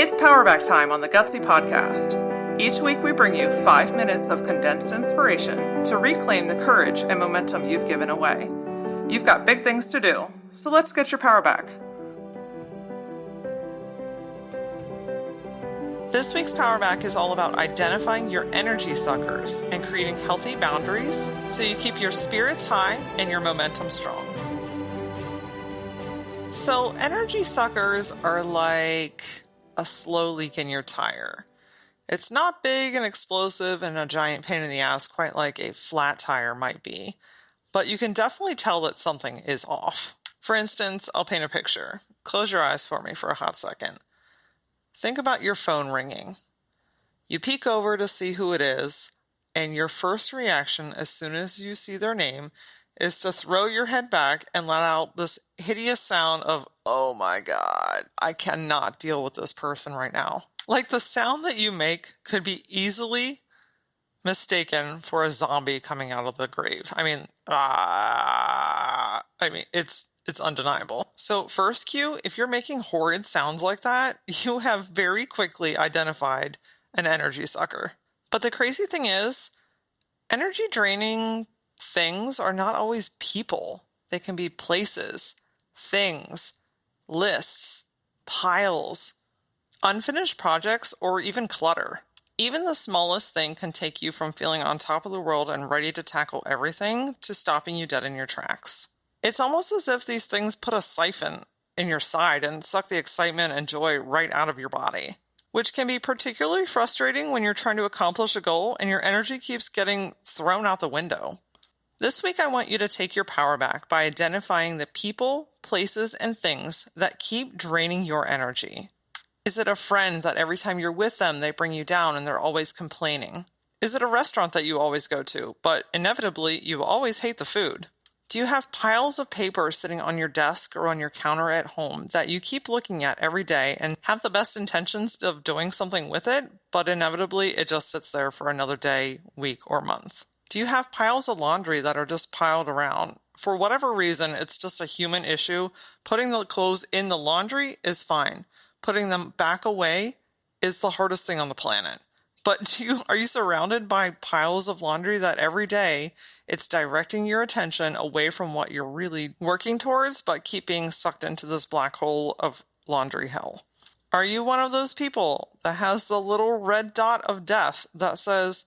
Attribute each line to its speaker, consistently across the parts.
Speaker 1: It's Powerback time on the Gutsy Podcast. Each week we bring you 5 minutes of condensed inspiration to reclaim the courage and momentum you've given away. You've got big things to do, so let's get your power back. This week's Powerback is all about identifying your energy suckers and creating healthy boundaries so you keep your spirits high and your momentum strong. So energy suckers are like a slow leak in your tire. It's not big and explosive and a giant pain in the ass quite like a flat tire might be, but you can definitely tell that something is off. For instance, I'll paint a picture. Close your eyes for me for a hot second. Think about your phone ringing. You peek over to see who it is, and your first reaction as soon as you see their name is to throw your head back and let out this hideous sound of, oh my God, I cannot deal with this person right now. Like the sound that you make could be easily mistaken for a zombie coming out of the grave. It's undeniable. So first cue, if you're making horrid sounds like that, you have very quickly identified an energy sucker. But the crazy thing is, energy draining things are not always people. They can be places, things, lists, piles, unfinished projects, or even clutter. Even the smallest thing can take you from feeling on top of the world and ready to tackle everything to stopping you dead in your tracks. It's almost as if these things put a siphon in your side and suck the excitement and joy right out of your body, which can be particularly frustrating when you're trying to accomplish a goal and your energy keeps getting thrown out the window. This week, I want you to take your power back by identifying the people, places, and things that keep draining your energy. Is it a friend that every time you're with them, they bring you down and they're always complaining? Is it a restaurant that you always go to, but inevitably you always hate the food? Do you have piles of paper sitting on your desk or on your counter at home that you keep looking at every day and have the best intentions of doing something with it, but inevitably it just sits there for another day, week, or month? Do you have piles of laundry that are just piled around? For whatever reason, it's just a human issue. Putting the clothes in the laundry is fine. Putting them back away is the hardest thing on the planet. But are you surrounded by piles of laundry that every day it's directing your attention away from what you're really working towards, but keep being sucked into this black hole of laundry hell? Are you one of those people that has the little red dot of death that says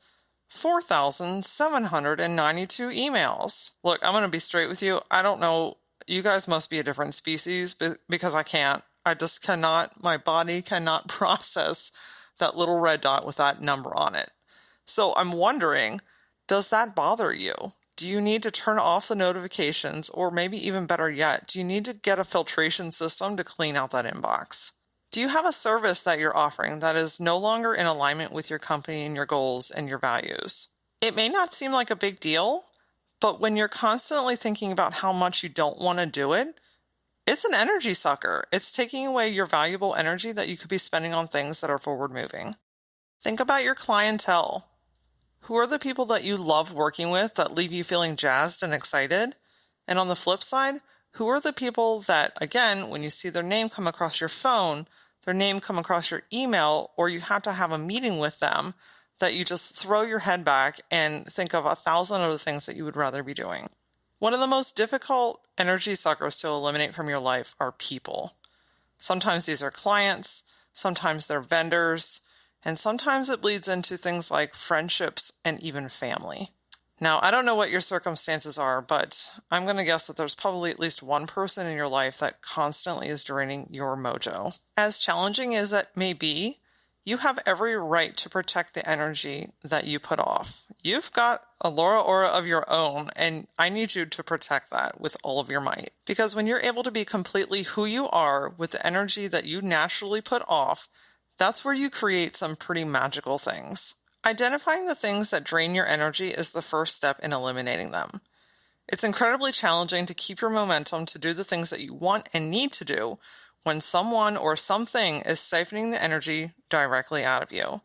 Speaker 1: 4,792 emails? Look, I'm going to be straight with you. I don't know. You guys must be a different species because I can't. I just cannot. My body cannot process that little red dot with that number on it. So I'm wondering, does that bother you? Do you need to turn off the notifications, or maybe even better yet, do you need to get a filtration system to clean out that inbox? Do you have a service that you're offering that is no longer in alignment with your company and your goals and your values? It may not seem like a big deal, but when you're constantly thinking about how much you don't want to do it, it's an energy sucker. It's taking away your valuable energy that you could be spending on things that are forward moving. Think about your clientele. Who are the people that you love working with that leave you feeling jazzed and excited? And on the flip side, who are the people that, again, when you see their name come across your phone, their name come across your email, or you have to have a meeting with them, that you just throw your head back and think of 1,000 other things that you would rather be doing? One of the most difficult energy suckers to eliminate from your life are people. Sometimes these are clients, sometimes they're vendors, and sometimes it bleeds into things like friendships and even family. Now, I don't know what your circumstances are, but I'm going to guess that there's probably at least one person in your life that constantly is draining your mojo. As challenging as it may be, you have every right to protect the energy that you put off. You've got a Laura aura of your own, and I need you to protect that with all of your might. Because when you're able to be completely who you are with the energy that you naturally put off, that's where you create some pretty magical things. Identifying the things that drain your energy is the first step in eliminating them. It's incredibly challenging to keep your momentum to do the things that you want and need to do when someone or something is siphoning the energy directly out of you.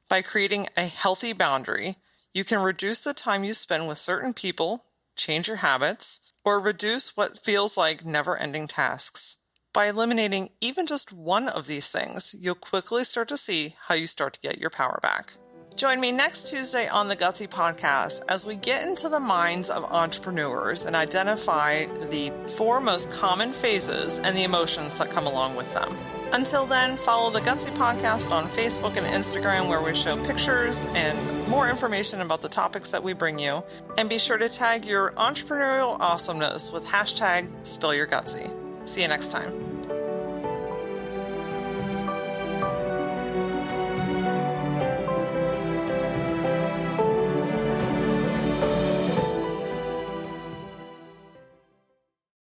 Speaker 1: By creating a healthy boundary, you can reduce the time you spend with certain people, change your habits, or reduce what feels like never-ending tasks. By eliminating even just one of these things, you'll quickly start to see how you start to get your power back. Join me next Tuesday on the Gutsy Podcast as we get into the minds of entrepreneurs and identify the 4 most common phases and the emotions that come along with them. Until then, follow the Gutsy Podcast on Facebook and Instagram, where we show pictures and more information about the topics that we bring you. And be sure to tag your entrepreneurial awesomeness with hashtag SpillYourGutsy. See you next time.